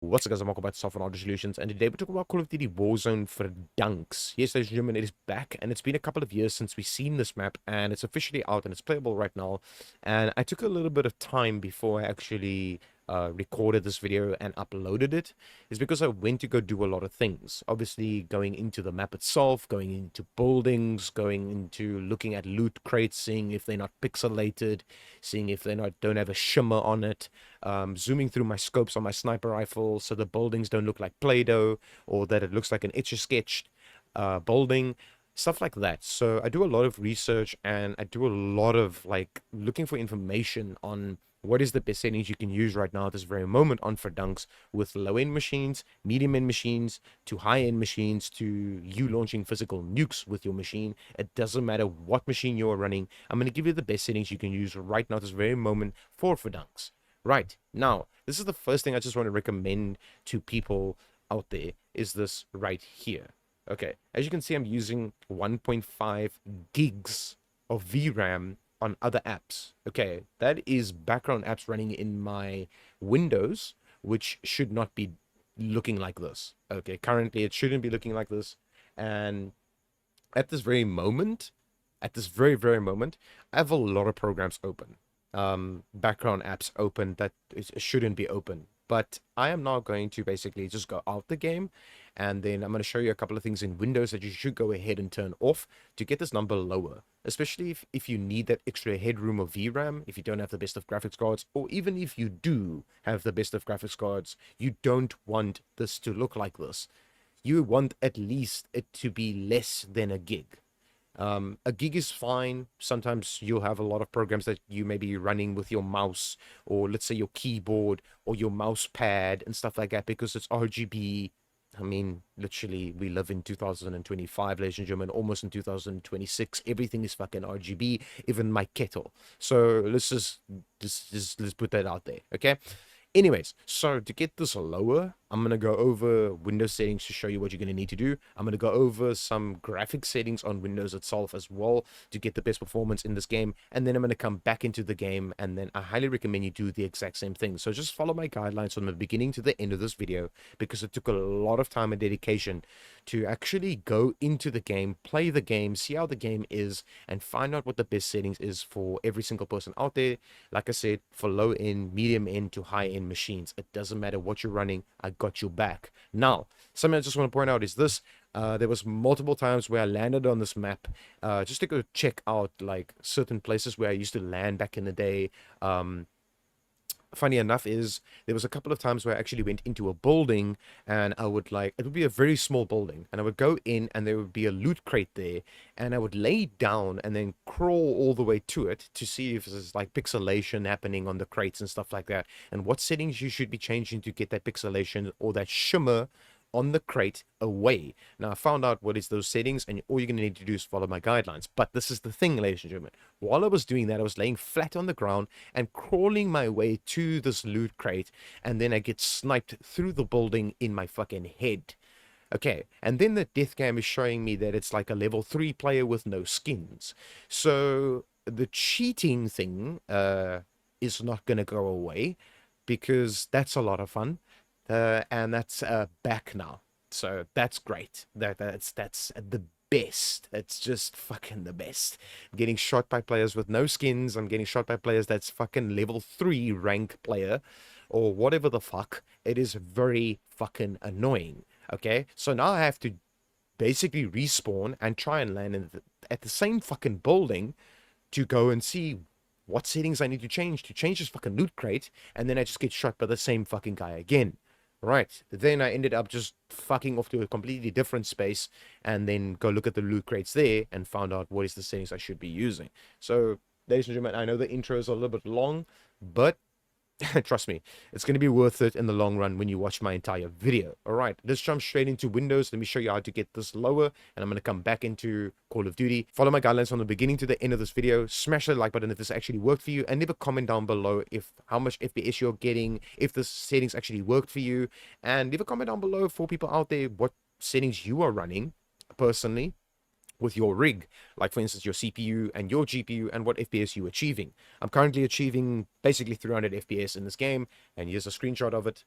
What's up guys, I'm welcome back to Software Audio Solutions, and today we're talking about Call of Duty Warzone VERDANSK. Yes, ladies and gentlemen, it is back, and it's been a couple of years since we've seen this map, and it's officially out, and it's playable right now. And I took a little bit of time before I actually recorded this video and uploaded it, is because I went to go do a lot of things. Obviously, going into the map itself, going into buildings, going into looking at loot crates, seeing if they're not pixelated, seeing if they don't have a shimmer on it, zooming through my scopes on my sniper rifle so the buildings don't look like Play-Doh or that it looks like an etch-a-sketch building, stuff like that. So I do a lot of research and I do a lot of like looking for information on what is the best settings you can use right now at this very moment on Verdansk, with low-end machines, medium-end machines, to high-end machines, to you launching physical nukes with your machine. It doesn't matter what machine you're running. I'm going to give you the best settings you can use right now at this very moment for Verdansk. Right, now, this is the first thing I just want to recommend to people out there, is this right here. Okay, as you can see, I'm using 1.5 gigs of VRAM on other apps. Okay, that is background apps running in my Windows, which should not be looking like this. Okay, currently it shouldn't be looking like this. And at this very moment, at this very moment, I have a lot of programs open. Background apps open that shouldn't be open. But I am now going to basically just go out the game, and then I'm going to show you a couple of things in Windows that you should go ahead and turn off to get this number lower, especially if you need that extra headroom of VRAM, if you don't have the best of graphics cards, or even if you do have the best of graphics cards, you don't want this to look like this. You want at least it to be less than a gig. A gig is fine. Sometimes you'll have a lot of programs that you may be running with your mouse, or let's say your keyboard or your mouse pad and stuff like that, because it's RGB. I mean, literally, we live in 2025, ladies and gentlemen, almost in 2026. Everything is fucking RGB, even my kettle. So let's put that out there, okay? Anyways, so to get this lower, I'm going to go over Windows settings to show you what you're going to need to do. I'm going to go over some graphic settings on Windows itself as well to get the best performance in this game. And then I'm going to come back into the game, and then I highly recommend you do the exact same thing. So just follow my guidelines from the beginning to the end of this video, because it took a lot of time and dedication to actually go into the game, play the game, see how the game is, and find out what the best settings is for every single person out there. Like I said, for low end, medium end to high end machines, it doesn't matter what you're running, I got your back. Now, something I just want to point out is this. There was multiple times where I landed on this map just to go check out like certain places where I used to land back in the day. Funny enough is there was a couple of times where I actually went into a building, and I would like, it would be a very small building, and I would go in and there would be a loot crate there, and I would lay down and then crawl all the way to it to see if there's like pixelation happening on the crates and stuff like that, and what settings you should be changing to get that pixelation or that shimmer on the crate away. Now, I found out what is those settings, and all you're going to need to do is follow my guidelines. But this is the thing, ladies and gentlemen. While I was doing that, I was laying flat on the ground and crawling my way to this loot crate, and then I get sniped through the building in my fucking head. Okay, and then the death cam is showing me that it's like a level 3 player with no skins. So the cheating thing is not going to go away, because that's a lot of fun. And that's back now, so that's great. That's the best. It's just fucking the best. I'm getting shot by players with no skins. I'm getting shot by players that's fucking level 3 rank player, or whatever the fuck. It is very fucking annoying. Okay, so now I have to basically respawn and try and land at the same fucking building to go and see what settings I need to change this fucking loot crate, and then I just get shot by the same fucking guy again. Right, then I ended up just fucking off to a completely different space, and then go look at the loot crates there and found out what is the settings I should be using. So, ladies and gentlemen, I know the intro is a little bit long, but trust me, it's going to be worth it in the long run when you watch my entire video. All right, let's jump straight into Windows. Let me show you how to get this lower, and I'm going to come back into Call of Duty. Follow my guidelines from the beginning to the end of this video. Smash that like button if this actually worked for you, and leave a comment down below if how much FPS you're getting, if the settings actually worked for you, and leave a comment down below for people out there what settings you are running personally with your rig, like for instance your CPU and your GPU, and what FPS you're achieving. I'm currently achieving basically 300 FPS in this game, and here's a screenshot of it.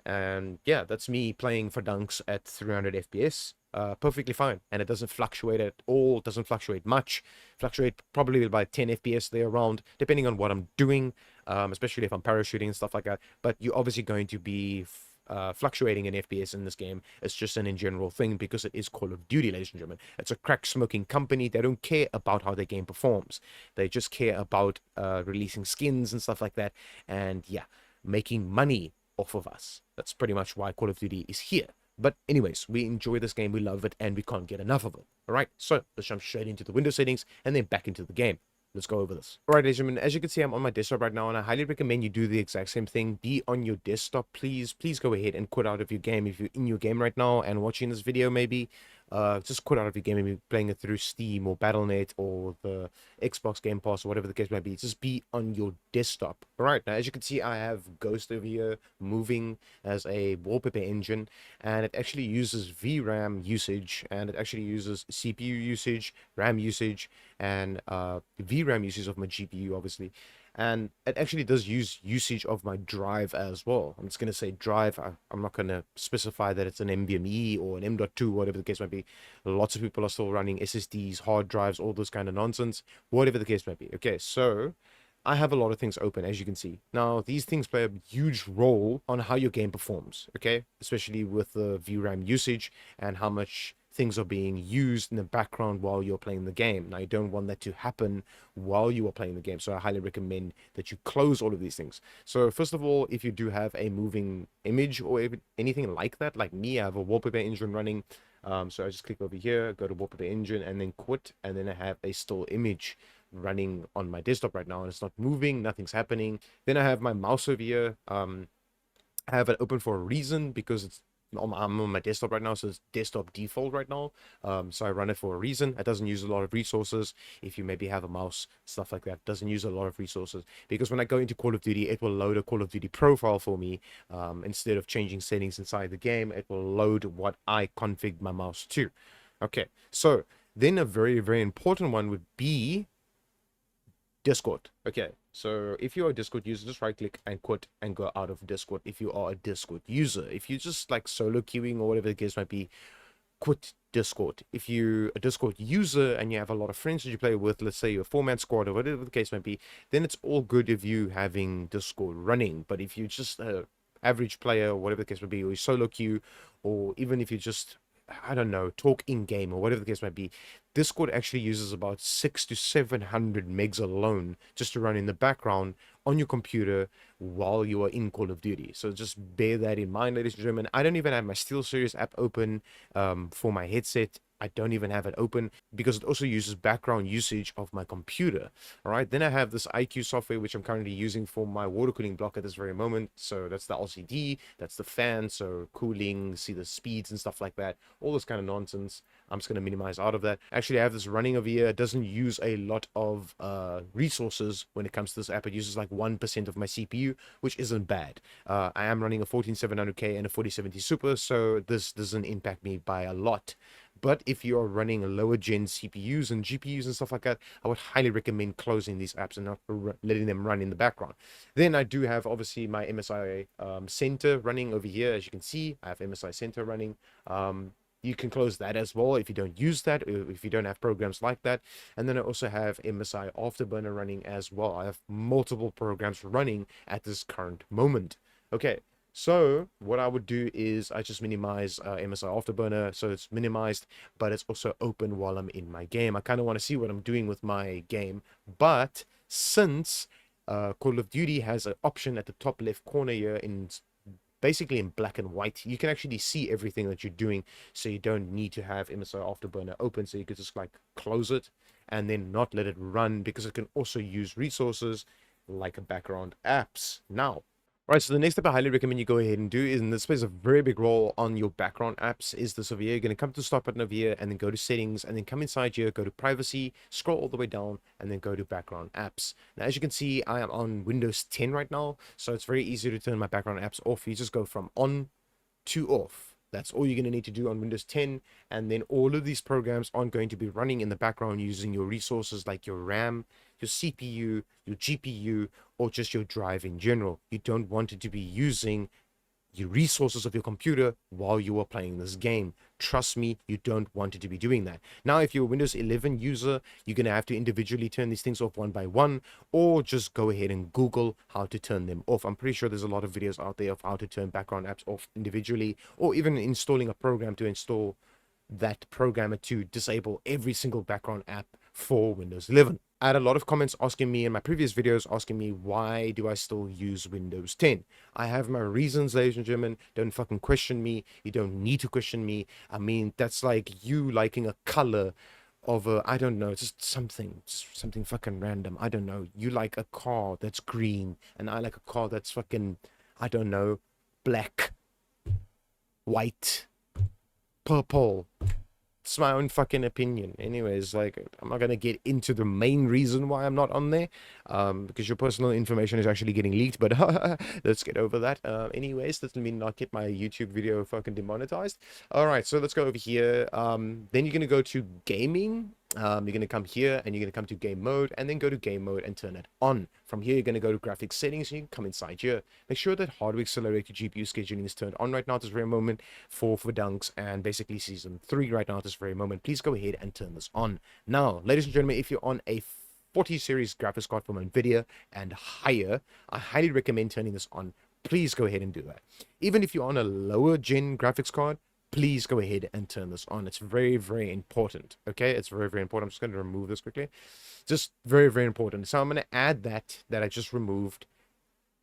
And yeah, that's me playing Verdansk at 300 FPS. Perfectly fine, and it doesn't fluctuate at all. Doesn't fluctuate much. Fluctuate probably by 10 FPS there around, depending on what I'm doing, especially if I'm parachuting and stuff like that. But you're obviously going to be fluctuating in FPS in this game. It's just an in general thing because it is Call of Duty, ladies and gentlemen. It's a crack smoking company. They don't care about how their game performs. They just care about releasing skins and stuff like that. And yeah, making money off of us. That's pretty much why Call of Duty is here. But anyways, we enjoy this game, we love it, and we can't get enough of it. All right, so let's jump straight into the Windows settings and then back into the game. Let's go over this. All right, ladies and gentlemen, as you can see, I'm on my desktop right now, and I highly recommend you do the exact same thing. Be on your desktop, please. Please go ahead and quit out of your game. If you're in your game right now and watching this video, maybe, just quit out of your game and be playing it through Steam or Battle.net or the Xbox Game Pass or whatever the case may be. Just be on your desktop. All right, now as you can see, I have Ghost over here moving as a wallpaper engine, and it actually uses VRAM usage, and it actually uses CPU usage, RAM usage, and VRAM usage of my GPU, obviously. And it actually does use usage of my drive as well. I'm just going to say drive. I'm not going to specify that it's an NVMe or an M.2, whatever the case might be. Lots of people are still running SSDs, hard drives, all this kind of nonsense, whatever the case might be. Okay, so I have a lot of things open, as you can see. Now, these things play a huge role on how your game performs, okay? Especially with the VRAM usage and how much things are being used in the background while you're playing the game. Now, you don't want that to happen while you are playing the game, so I highly recommend that you close all of these things. So, first of all, if you do have a moving image or anything like that, like me, I have a wallpaper engine running. So I just click over here, go to wallpaper engine, and then quit, and then I have a still image running on my desktop right now, and it's not moving, nothing's happening. Then I have my mouse over here. I have it open for a reason because I'm on my desktop right now, so it's desktop default right now. So I run it for a reason. It doesn't use a lot of resources. If you maybe have a mouse, stuff like that, doesn't use a lot of resources, because when I go into Call of Duty, it will load a Call of Duty profile for me. Instead of changing settings inside the game, it will load what I configured my mouse to. Okay, so then a very, very important one would be Discord. Okay, so if you're a Discord user, just right click and quit and go out of Discord if you are a Discord user. If you just like solo queuing or whatever the case might be, quit Discord. If you're a Discord user and you have a lot of friends that you play with, let's say you're a 4-man squad or whatever the case might be, then it's all good if you having Discord running. But if you're just a average player or whatever the case might be, or you solo queue, or even if you just, I don't know, talk in game or whatever the case might be, Discord actually uses about 600 to 700 megs alone just to run in the background on your computer while you are in Call of Duty. So just bear that in mind, ladies and gentlemen. I don't even have my SteelSeries app open for my headset. I don't even have it open because it also uses background usage of my computer. All right. Then I have this IQ software, which I'm currently using for my water cooling block at this very moment. So that's the LCD, that's the fan. So cooling, see the speeds and stuff like that. All this kind of nonsense. I'm just going to minimize out of that. Actually, I have this running over here. It doesn't use a lot of resources when it comes to this app. It uses like 1% of my CPU, which isn't bad. I am running a 14700K and a 4070 Super, so this doesn't impact me by a lot. But if you are running lower gen CPUs and GPUs and stuff like that, I would highly recommend closing these apps and not letting them run in the background. Then I do have obviously my MSI Center running over here. As you can see, I have MSI Center running. You can close that as well if you don't use that, or if you don't have programs like that. And then I also have MSI Afterburner running as well. I have multiple programs running at this current moment. Okay, so what I would do is I just minimize MSI Afterburner, so it's minimized, but it's also open while I'm in my game. I kind of want to see what I'm doing with my game, but since Call of Duty has an option at the top left corner here basically in black and white, you can actually see everything that you're doing, so you don't need to have MSI Afterburner open. So you could just like close it and then not let it run, because it can also use resources like background apps. Now, right, so the next step I highly recommend you go ahead and do is, and this plays a very big role on your background apps, is this over here. You're going to come to the start button over here and then go to settings, and then come inside here, go to privacy, scroll all the way down, and then go to background apps. Now, as you can see, I am on Windows 10 right now, so it's very easy to turn my background apps off. You just go from on to off. That's all you're going to need to do on Windows 10, and then all of these programs aren't going to be running in the background using your resources like your RAM, your CPU, your GPU, or just your drive in general. You don't want it to be using your resources of your computer while you are playing this game. Trust me, you don't want it to be doing that. Now, if you're a Windows 11 user, you're going to have to individually turn these things off one by one, or just go ahead and Google how to turn them off. I'm pretty sure there's a lot of videos out there of how to turn background apps off individually, or even installing a program to install that programmer to disable every single background app for Windows 11. I had a lot of comments asking me in my previous videos, asking me why do I still use Windows 10. I have my reasons, ladies and gentlemen. Don't fucking question me. You don't need to question me. I mean, that's like you liking a color of a, I don't know, just something fucking random. I don't know. You like a car that's green, and I like a car that's fucking, I don't know, black, white, purple. It's my own fucking opinion. Anyways, like, I'm not gonna get into the main reason why I'm not on there, because your personal information is actually getting leaked, but let's get over that. Anyways, doesn't mean not get my YouTube video fucking demonetized. All right, so let's go over here. Then you're gonna go to gaming. You're going to come here and you're going to come to game mode, and then go to game mode and turn it on. From here, you're going to go to graphics settings, and you can come inside here. Make sure that hardware accelerated GPU scheduling is turned on right now at this very moment for Verdansk and basically season 3 right now at this very moment. Please go ahead and turn this on. Now, ladies and gentlemen, if you're on a 40 series graphics card from NVIDIA and higher, I highly recommend turning this on. Please go ahead and do that. Even if you're on a lower gen graphics card, please go ahead and turn this on. It's very, very important. Okay, it's very, very important. I'm just going to remove this quickly. Just very, very important. So I'm going to add that I just removed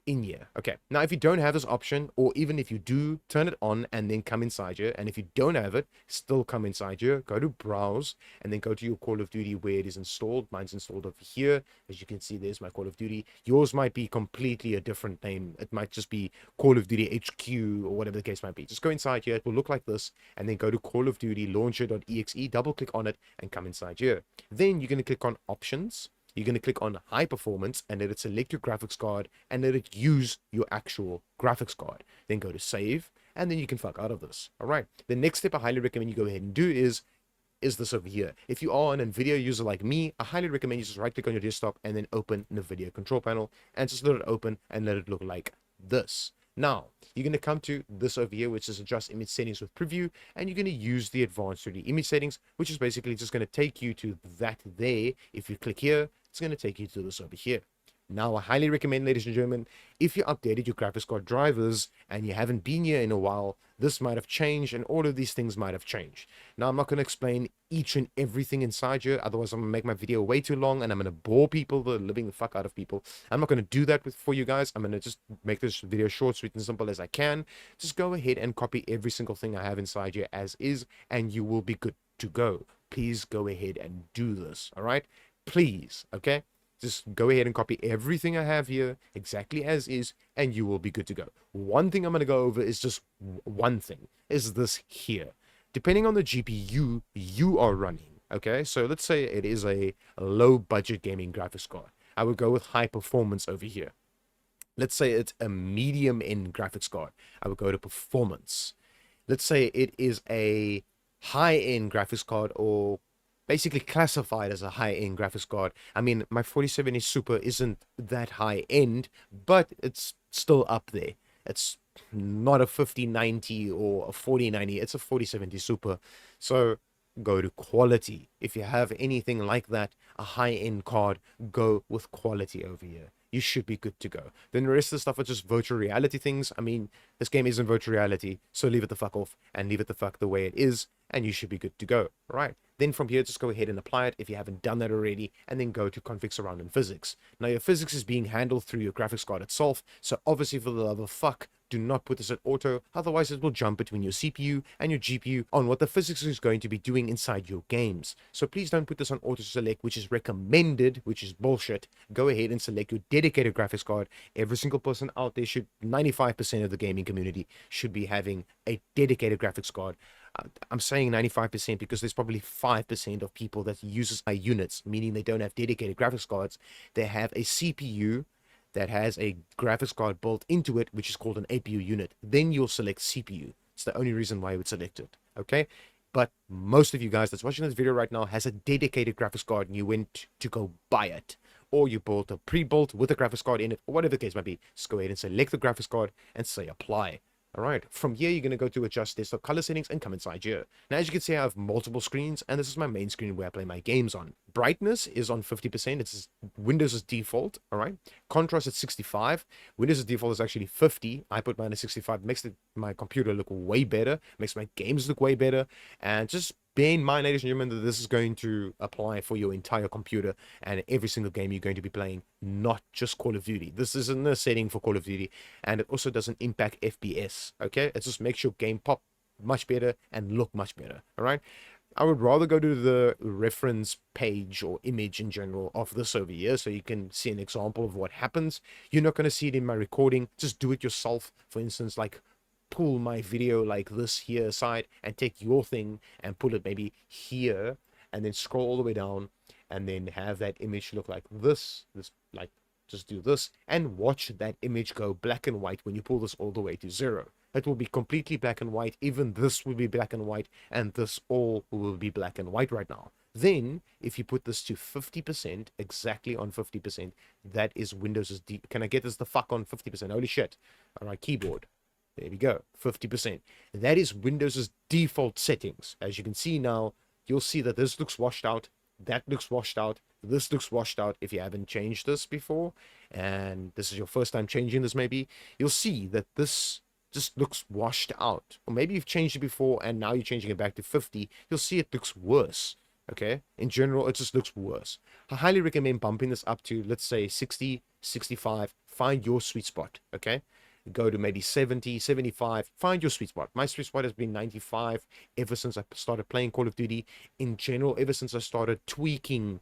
in here. Okay, now if you don't have this option, or even if you do, turn it on and then come inside here. And if you don't have it, still come inside here, go to browse, and then go to your Call of Duty where it is installed. Mine's installed over here. As you can see, there's my Call of Duty. Yours might be completely a different name. It might just be Call of Duty HQ or whatever the case might be. Just go inside here. It will look like this, and then go to Call of Duty launcher.exe, double click on it, and come inside here. Then you're going to click on options. You're going to click on high performance, and let it select your graphics card and let it use your actual graphics card. Then go to save, and then you can fuck out of this. All right. The next step I highly recommend you go ahead and do is this over here. If you are an NVIDIA user like me, I highly recommend you just right click on your desktop and then open NVIDIA control panel, and just let it open and let it look like this. Now, you're going to come to this over here, which is adjust image settings with preview, and you're going to use the advanced 3D image settings, which is basically just going to take you to that there. If you click here, it's going to take you to this over here. Now, I highly recommend, ladies and gentlemen, if you updated your graphics card drivers and you haven't been here in a while, this might have changed, and all of these things might have changed. Now, I'm not going to explain each and everything inside here, otherwise I'm going to make my video way too long, and I'm going to bore people, the living the fuck out of people. I'm not going to do that for you guys. I'm going to just make this video short, sweet, and simple as I can. Just go ahead and copy every single thing I have inside here as is, and you will be good to go. Please go ahead and do this, all right? Please, okay? Just go ahead and copy everything I have here exactly as is, and you will be good to go. One thing I'm going to go over is just one thing, is this here. Depending on the GPU you are running, okay? So let's say it is a low budget gaming graphics card. I would go with high performance over here. Let's say it's a medium end graphics card. I would go to performance. Let's say it is a high end graphics card, or basically classified as a high-end graphics card. I mean, my 4070 Super isn't that high-end, but it's still up there. It's not a 5090 or a 4090. It's a 4070 Super. So go to quality. If you have anything like that, a high-end card, go with quality over here. You should be good to go. Then the rest of the stuff are just virtual reality things. I mean, this game isn't virtual reality, so leave it the fuck off and leave it the fuck the way it is, and you should be good to go. All right. Then from here, just go ahead and apply it if you haven't done that already, and then go to config surround and physics. Now, your physics is being handled through your graphics card itself, so obviously, for the love of fuck, do not put this at auto, otherwise it will jump between your CPU and your GPU on what the physics is going to be doing inside your games. So please don't put this on auto select, which is recommended, which is bullshit. Go ahead and select your dedicated graphics card. Every single person out there should, 95% of the gaming community should be having a dedicated graphics card. I'm saying 95% because there's probably 5% of people that uses units, meaning they don't have dedicated graphics cards. They have a CPU that has a graphics card built into it, which is called an APU unit. Then you'll select CPU. It's the only reason why I would select it, okay? But most of you guys that's watching this video right now has a dedicated graphics card, and you went to go buy it, or you bought a pre-built with a graphics card in it, or whatever the case might be. Just go ahead and select the graphics card and say apply. All right, from here, you're going to go to adjust desktop color settings and come inside here. Now, as you can see, I have multiple screens, and this is my main screen where I play my games on. Brightness is on 50%. It's Windows' default, all right? Contrast at 65. Windows' default is actually 50. I put mine at 65. Makes my computer look way better, makes my games look way better, and just bear in mind, ladies and gentlemen, that this is going to apply for your entire computer and every single game you're going to be playing, not just Call of Duty. This isn't a setting for Call of Duty, and it also doesn't impact FPS, okay? It just makes your game pop much better and look much better, all right? I would rather go to the reference page or image in general of this over here so you can see an example of what happens. You're not going to see it in my recording. Just do it yourself. For instance, like pull my video like this here aside and take your thing and put it maybe here and then scroll all the way down and then have that image look like this like just do this and watch that image go black and white when you pull this all the way to 0. It will be completely black and white. Even this will be black and white, and this all will be black and white right now. Then if you put this to 50%, exactly on 50%, that is Windows's can I get this the fuck on 50%? Holy shit. All right, keyboard. There we go, 50%. That is Windows's default settings. As you can see now, you'll see that this looks washed out, that looks washed out, this looks washed out if you haven't changed this before, and this is your first time changing this maybe, you'll see that this just looks washed out. Or maybe you've changed it before and now you're changing it back to 50, you'll see it looks worse. Okay, in general, it just looks worse. I highly recommend bumping this up to, let's say, 60, 65, find your sweet spot, okay? Go to maybe 70, 75, find your sweet spot. My sweet spot has been 95 ever since I started playing Call of Duty. In general, ever since I started tweaking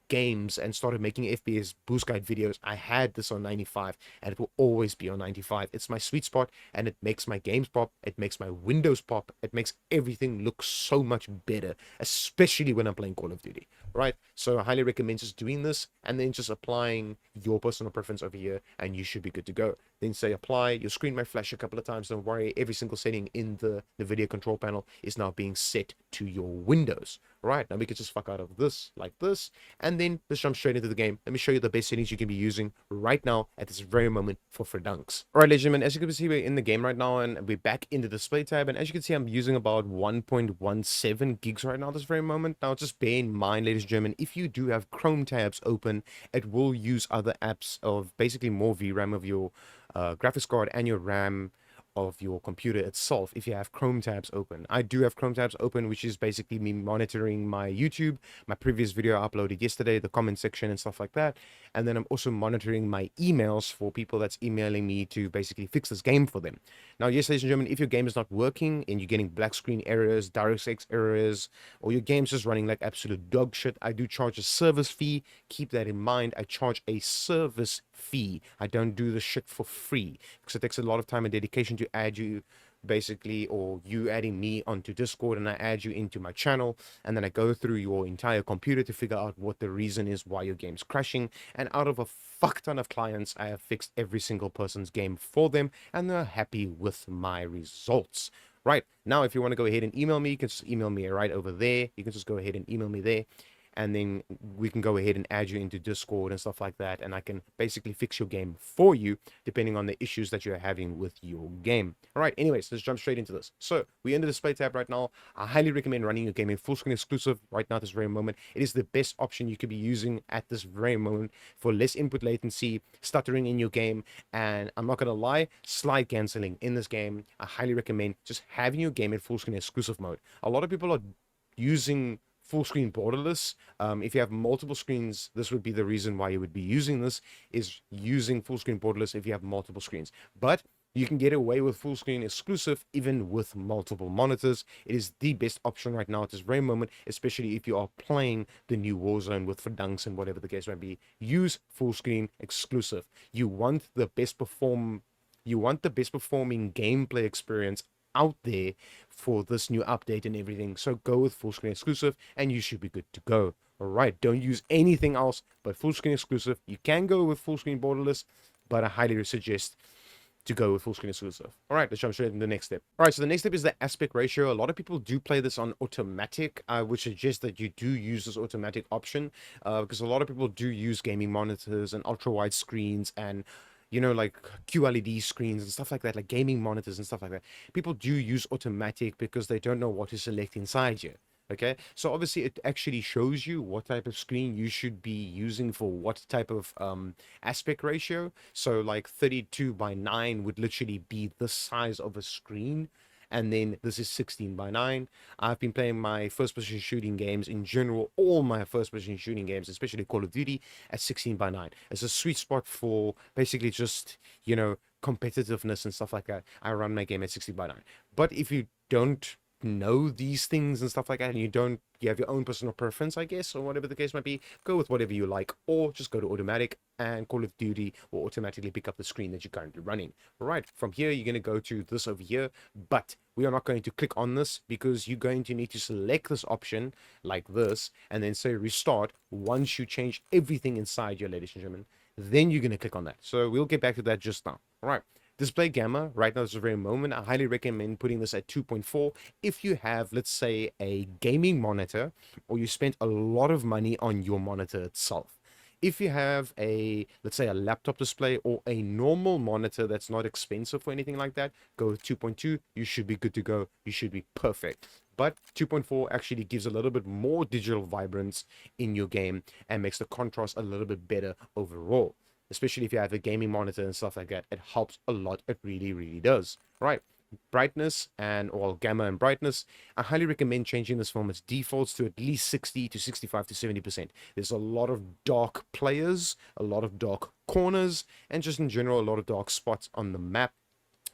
games and started making FPS boost guide videos, I had this on 95 and it will always be on 95. It's my sweet spot and it makes my games pop, it makes my windows pop, it makes everything look so much better, especially when I'm playing Call of Duty, right? So I highly recommend just doing this and then just applying your personal preference over here and you should be good to go. Then say apply, your screen might flash a couple of times, don't worry, every single setting in the NVIDIA control panel is now being set to your windows. Right, now we can just fuck out of this like this, and then let's jump straight into the game. Let me show you the best settings you can be using right now at this very moment for Verdansk. All right, ladies and gentlemen, as you can see, we're in the game right now, and we're back in the display tab, and as you can see, I'm using about 1.17 gigs right now this very moment. Now, just bear in mind, ladies and gentlemen, if you do have Chrome tabs open, it will use other apps of basically more VRAM of your graphics card and your RAM of your computer itself if you have Chrome tabs open. I do have Chrome tabs open, which is basically me monitoring my YouTube, my previous video I uploaded yesterday, the comment section and stuff like that. And then I'm also monitoring my emails for people that's emailing me to basically fix this game for them. Now, yes, ladies and gentlemen, if your game is not working and you're getting black screen errors, DirectX errors, or your game's just running like absolute dog shit, I do charge a service fee. Keep that in mind. I charge a service fee. I don't do the shit for free because it takes a lot of time and dedication to add you basically, or you adding me onto Discord, and I add you into my channel, and then I go through your entire computer to figure out what the reason is why your game's crashing. And out of a fuck ton of clients, I have fixed every single person's game for them and they're happy with my results. Right now, if you want to go ahead and email me, you can just email me right over there. You can just go ahead and email me there, and then we can go ahead and add you into Discord and stuff like that, and I can basically fix your game for you depending on the issues that you're having with your game. All right, anyways, let's jump straight into this. So we're in the display tab right now. I highly recommend running your game in full screen exclusive right now at this very moment. It is the best option you could be using at this very moment for less input latency, stuttering in your game, and I'm not gonna lie, slide canceling in this game. I highly recommend just having your game in full screen exclusive mode. A lot of people are using full screen borderless. If you have multiple screens, this would be the reason why you would be using this, is using full screen borderless if you have multiple screens. But you can get away with full screen exclusive even with multiple monitors. It is the best option right now at this very moment, especially if you are playing the new Warzone with Verdansk and whatever the case might be. Use full screen exclusive. You want the best performing gameplay experience out there for this new update and everything. So go with full screen exclusive and you should be good to go. All right, don't use anything else but full screen exclusive. You can go with full screen borderless, but I highly suggest to go with full screen exclusive. All right, let's jump straight into the next step. All right, so the next step is the aspect ratio. A lot of people do play this on automatic. I would suggest that you do use this automatic option because a lot of people do use gaming monitors and ultra wide screens, and you know, like QLED screens and stuff like that, like gaming monitors and stuff like that, people do use automatic because they don't know what to select inside here. Okay, so obviously it actually shows you what type of screen you should be using for what type of aspect ratio. So like 32 by 9 would literally be the size of a screen, and then this is 16 by 9. I've been playing my first person shooting games in general, all my first person shooting games, especially Call of Duty, at 16 by 9. It's a sweet spot for basically just, you know, competitiveness and stuff like that. I run my game at 60 by 9. But if you don't know these things and stuff like that, and you have your own personal preference, I guess, or whatever the case might be, go with whatever you like, or just go to automatic, and Call of Duty will automatically pick up the screen that you're currently running. All right, from here you're going to go to this over here, but we are not going to click on this because you're going to need to select this option like this and then say restart once you change everything inside here, ladies and gentlemen. Then you're going to click on that. So we'll get back to that just now. All right. Display gamma, right now, at this very moment, I highly recommend putting this at 2.4 if you have, let's say, a gaming monitor, or you spent a lot of money on your monitor itself. If you have a, let's say, a laptop display or a normal monitor that's not expensive or anything like that, go with 2.2. You should be good to go. You should be perfect. But 2.4 actually gives a little bit more digital vibrance in your game and makes the contrast a little bit better overall. Especially if you have a gaming monitor and stuff like that, it helps a lot. It really, really does. Right. Brightness or gamma and brightness, I highly recommend changing this from its defaults to at least 60 to 65 to 70%. There's a lot of dark players, a lot of dark corners, and just in general, a lot of dark spots on the map.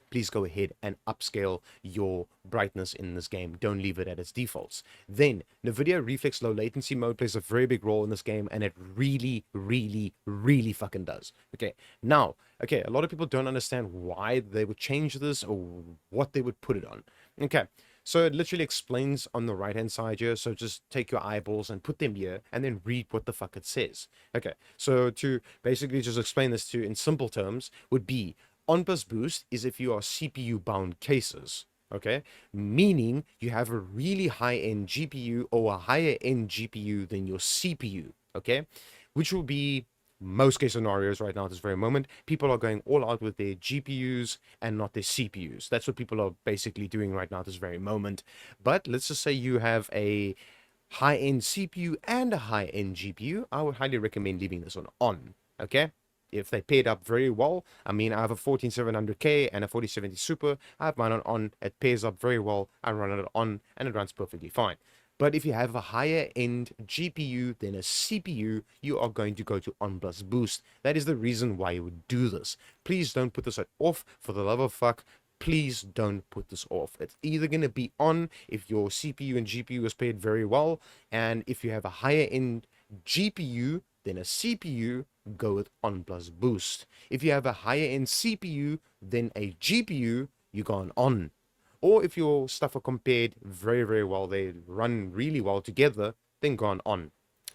Please go ahead and upscale your brightness in this game. Don't leave it at its defaults. Then, NVIDIA Reflex Low Latency mode plays a very big role in this game, and it really, really, really fucking does. Okay, now, okay, a lot of people don't understand why they would change this or what they would put it on. Okay, so it literally explains on the right-hand side here, so just take your eyeballs and put them here, and then read what the fuck it says. Okay, so to basically just explain this to you in simple terms would be, on-bus boost is if you are CPU bound cases, okay? Meaning you have a really high-end GPU or a higher-end GPU than your CPU, okay? Which will be most case scenarios right now at this very moment. People are going all out with their GPUs and not their CPUs. That's what people are basically doing right now at this very moment. But let's just say you have a high-end CPU and a high-end GPU. I would highly recommend leaving this on, okay? If they paired up very well, I mean, I have a 14700K and a 4070 Super. I have mine on. It pairs up very well. I run it on, and it runs perfectly fine. But if you have a higher end GPU than a CPU, you are going to go to on plus boost. That is the reason why you would do this. Please don't put this at off. For the love of fuck, please don't put this off. It's either going to be on if your CPU and GPU is paired very well, and if you have a higher end GPU than a CPU, go with on plus boost. If you have a higher end CPU than a GPU, you go on. Or if your stuff are compared very, very well, they run really well together, then go on.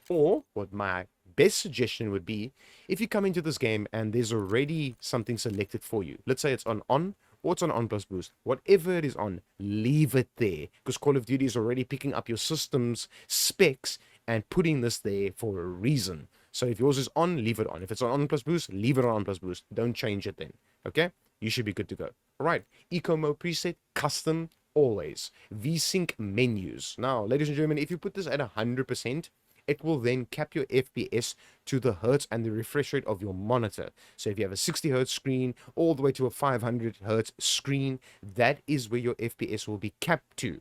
Or what my best suggestion would be, if you come into this game and there's already something selected for you, let's say it's on or it's on plus boost, whatever it is on, leave it there, because Call of Duty is already picking up your system's specs and putting this there for a reason. So if yours is on, leave it on. If it's on plus boost, leave it on plus boost. Don't change it then. Okay? You should be good to go. All right. Eco mode preset, custom, always. VSync menus. Now, ladies and gentlemen, if you put this at 100%, it will then cap your FPS to the hertz and the refresh rate of your monitor. So if you have a 60 hertz screen all the way to a 500 hertz screen, that is where your FPS will be capped to.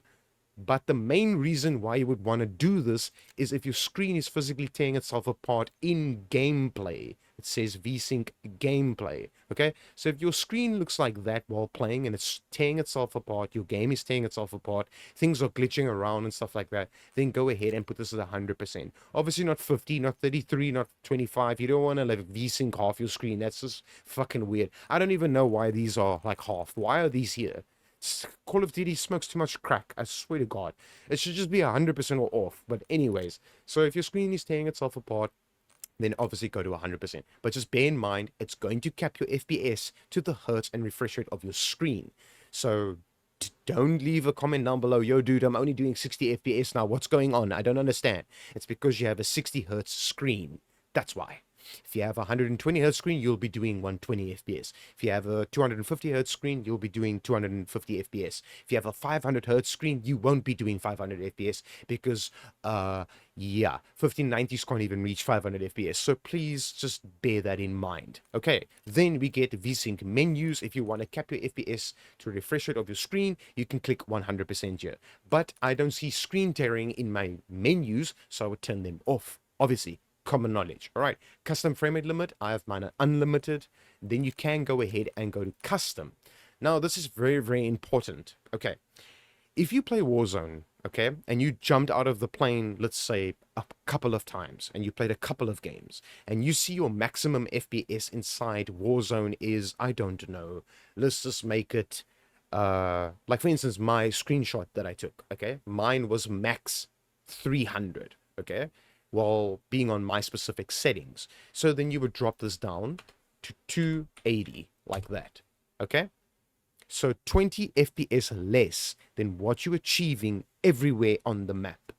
But the main reason why you would want to do this is if your screen is physically tearing itself apart in gameplay. It says VSync gameplay. Okay, so if your screen looks like that while playing and it's tearing itself apart, your game is tearing itself apart, things are glitching around and stuff like that, then go ahead and put this at 100%. Obviously not 50, not 33, not 25. You don't want to like VSync half your screen. That's just fucking weird. I don't even know why these are like half. Why are these here? Call of Duty smokes too much crack, I swear to God. It should just be 100% or off. But anyways, so if your screen is tearing itself apart, then obviously go to 100%. But just bear in mind, it's going to cap your FPS to the hertz and refresh rate of your screen. So don't leave a comment down below, yo dude, I'm only doing 60 FPS now, what's going on? I don't understand. It's because you have a 60 hertz screen. That's why. If you have a 120 hertz screen, you'll be doing 120 FPS. If you have a 250 hertz screen, you'll be doing 250 FPS. If you have a 500 hertz screen, you won't be doing 500 FPS because, yeah, 1590s can't even reach 500 FPS. So please just bear that in mind. Okay, then we get VSync menus. If you want to cap your FPS to refresh rate of your screen, you can click 100% here. But I don't see screen tearing in my menus, so I would turn them off. Obviously, common knowledge. All right, custom frame rate limit, I have mine at unlimited. Then you can go ahead and go to custom. Now, this is very, very important. Okay, if you play Warzone, okay, and you jumped out of the plane, let's say a couple of times, and you played a couple of games, and you see your maximum FPS inside Warzone is, I don't know, let's just make it, like for instance, my screenshot that I took, okay, mine was max 300, okay, while being on my specific settings. So then you would drop this down to 280, like that, okay? So 20 FPS less than what you're achieving everywhere on the map.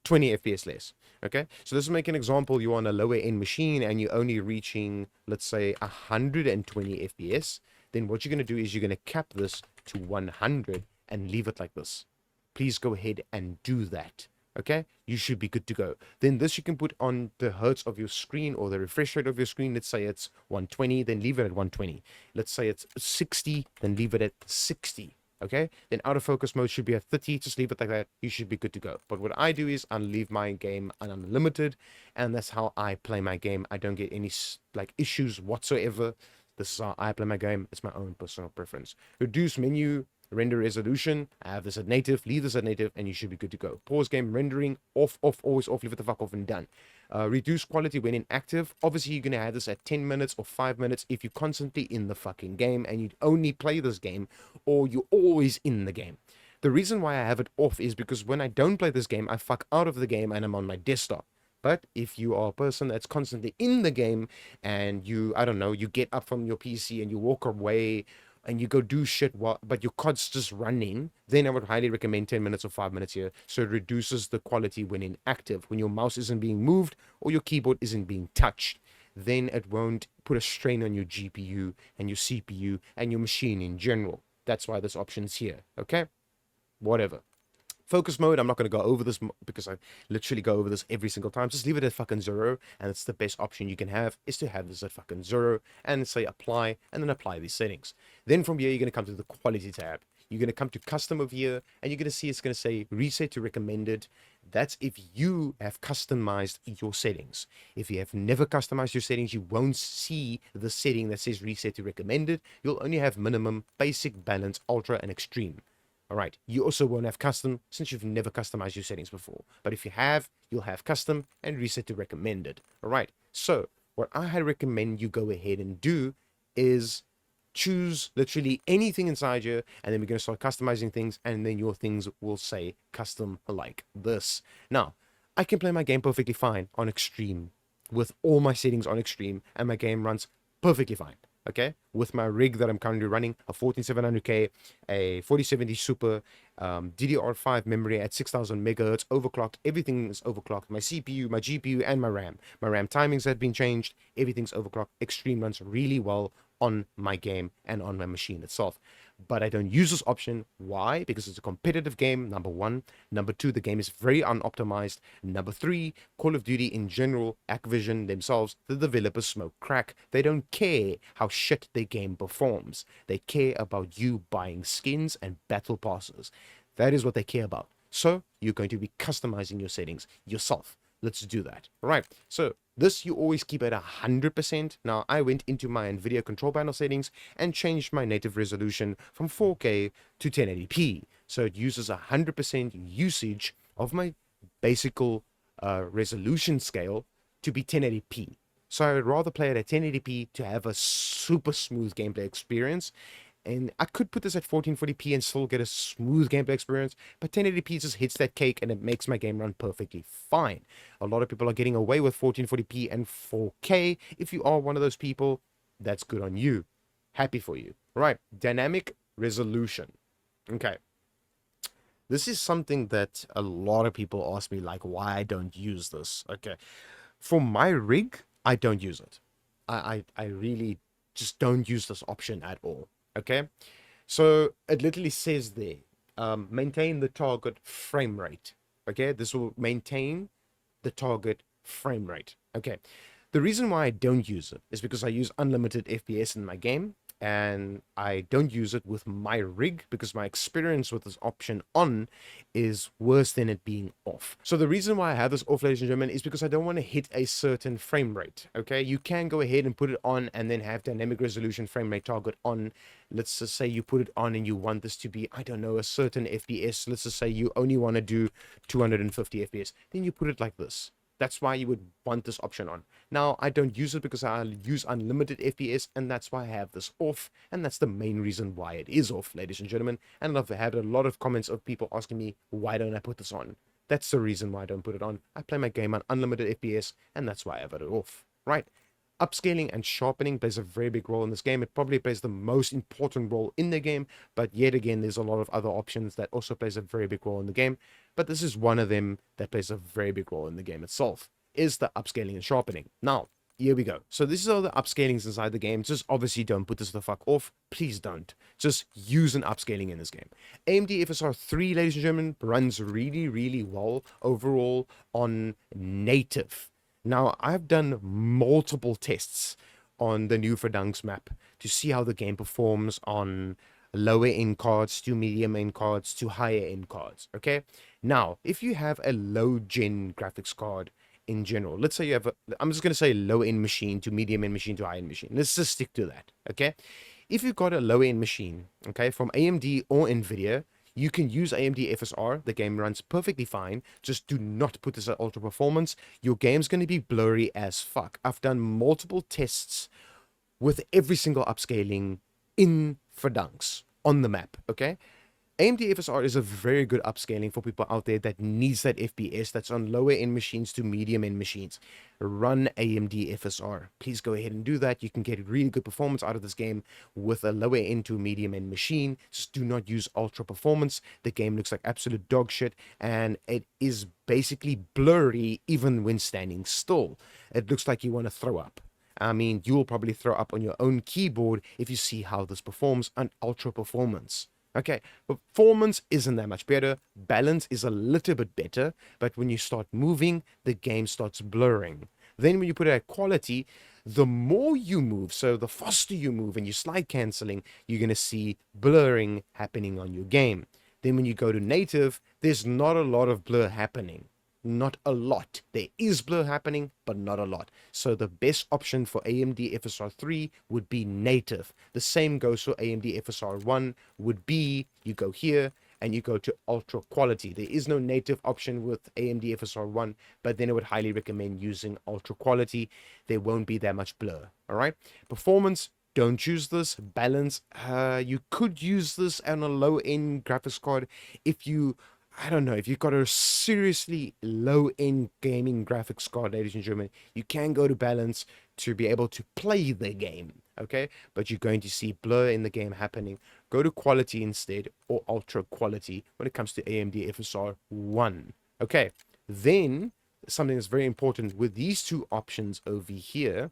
20 FPS less. Okay, so this is make an example. You're on a lower end machine and you're only reaching, let's say, 120 FPS. Then what you're going to do is you're going to cap this to 100 and leave it like this. Please go ahead and do that. Okay, you should be good to go. Then this you can put on the hertz of your screen or the refresh rate of your screen. Let's say it's 120, then leave it at 120. Let's say it's 60, then leave it at 60. Okay, then out of focus mode should be at 30. Just leave it like that. You should be good to go. But what I do is I leave my game on unlimited, and that's how I play my game. I don't get any like issues whatsoever. This is how I play my game. It's my own personal preference. Reduce menu render resolution. I have this at native, leave this at native, and you should be good to go. Pause game rendering, off, always off, leave it the fuck off and done. Reduce quality when inactive. Obviously, you're going to have this at 10 minutes or 5 minutes if you're constantly in the fucking game and you only play this game or you're always in the game. The reason why I have it off is because when I don't play this game, I fuck out of the game and I'm on my desktop. But if you are a person that's constantly in the game and you, I don't know, you get up from your PC and you walk away and you go do shit but your COD's just running, then I would highly recommend 10 minutes or 5 minutes here. So it reduces the quality when inactive. When your mouse isn't being moved or your keyboard isn't being touched, then it won't put a strain on your GPU and your CPU and your machine in general. That's why this option's here, okay? Whatever. Focus mode, I'm not going to go over this because I literally go over this every single time. Just leave it at fucking 0, and it's the best option you can have is to have this at fucking 0 and say apply, and then apply these settings. Then from here, you're going to come to the quality tab. You're going to come to custom over here, and you're going to see it's going to say reset to recommended. That's if you have customized your settings. If you have never customized your settings, you won't see the setting that says reset to recommended. You'll only have minimum, basic, balance, ultra, and extreme. All right, you also won't have custom since you've never customized your settings before. But if you have, you'll have custom and reset to recommended. All right, so what I recommend you go ahead and do is choose literally anything inside here, and then we're going to start customizing things, and then your things will say custom like this. Now, I can play my game perfectly fine on extreme with all my settings on extreme, and my game runs perfectly fine. Okay, with my rig that I'm currently running, a 14700K, a 4070 Super, DDR5 memory at 6000 megahertz, overclocked. Everything is overclocked. My CPU, my GPU, and my RAM. My RAM timings have been changed. Everything's overclocked. Extreme runs really well on my game and on my machine itself. But I don't use this option. Why? Because it's a competitive game, number one. Number two, the game is very unoptimized. Number three, Call of Duty in general, Activision themselves, the developers smoke crack. They don't care how shit their game performs. They care about you buying skins and battle passes. That is what they care about. So you're going to be customizing your settings yourself. Let's do that. All right. So this you always keep at 100%. Now I went into my NVIDIA control panel settings and changed my native resolution from 4K to 1080p. So it uses 100% usage of my basic resolution scale to be 1080p. So I would rather play it at 1080p to have a super smooth gameplay experience. And I could put this at 1440p and still get a smooth gameplay experience, but 1080p just hits that cake and it makes my game run perfectly fine. A lot of people are getting away with 1440p and 4K. If you are one of those people, that's good on you. Happy for you. Right, dynamic resolution. Okay. This is something that a lot of people ask me, like, why I don't use this. Okay. For my rig, I don't use it. I really just don't use this option at all. Okay. So it literally says there, maintain the target frame rate. Okay. This will maintain the target frame rate. Okay. The reason why I don't use it is because I use unlimited FPS in my game, and I don't use it with my rig because my experience with this option on is worse than it being off. So the reason why I have this off, ladies and gentlemen, is because I don't want to hit a certain frame rate. Okay, you can go ahead and put it on and then have dynamic resolution frame rate target on. Let's just say you put it on and you want this to be, I don't know, a certain FPS. Let's just say you only want to do 250 FPS. Then you put it like this. That's why you would want this option on. Now, I don't use it because I use unlimited FPS, and that's why I have this off, and that's the main reason why it is off, ladies and gentlemen. And I've had a lot of comments of people asking me, why don't I put this on? That's the reason why I don't put it on. I play my game on unlimited FPS, and that's why I have it off, right? Upscaling and sharpening plays a very big role in this game. It probably plays the most important role in the game, but yet again, there's a lot of other options that also plays a very big role in the game. But this is one of them that plays a very big role in the game itself, is the upscaling and sharpening. Now, here we go. So this is all the upscalings inside the game. Just obviously don't put this the fuck off. Please don't. Just use an upscaling in this game. AMD FSR 3, ladies and gentlemen, runs really, really well overall on native. Now, I've done multiple tests on the new Verdansk map to see how the game performs on lower end cards to medium end cards to higher end cards. Okay. Now, if you have a low gen graphics card in general, let's say you have I'm just going to say low end machine to medium end machine to high end machine. Let's just stick to that. Okay. If you've got a low end machine, okay, from AMD or NVIDIA, you can use AMD FSR. The game runs perfectly fine. Just do not put this at ultra performance. Your game's going to be blurry as fuck. I've done multiple tests with every single upscaling in Verdansk on the map, okay? AMD FSR is a very good upscaling for people out there that needs that FPS that's on lower end machines to medium end machines. Run AMD FSR. Please go ahead and do that. You can get really good performance out of this game with a lower end to medium end machine. Just do not use ultra performance. The game looks like absolute dog shit, and it is basically blurry even when standing still. It looks like you want to throw up. I mean, you will probably throw up on your own keyboard if you see how this performs on ultra performance. Okay, performance isn't that much better. Balance is a little bit better, but when you start moving, the game starts blurring. Then when you put it at quality, the more you move, so the faster you move and you slide canceling, you're going to see blurring happening on your game. Then when you go to native, there's not a lot of blur happening. Not a lot. There is blur happening, but not a lot. So the best option for AMD FSR 3 would be native. The same goes for AMD FSR 1 would be, you go here and you go to ultra quality. There is no native option with AMD FSR 1, but then I would highly recommend using ultra quality. There won't be that much blur. All right. Performance, don't use this. Balance, you could use this on a low end graphics card if you, I don't know, if you've got a seriously low-end gaming graphics card, ladies and gentlemen, you can go to balance to be able to play the game, okay? But you're going to see blur in the game happening. Go to quality instead, or ultra quality when it comes to AMD FSR 1, okay? Then, something that's very important with these two options over here,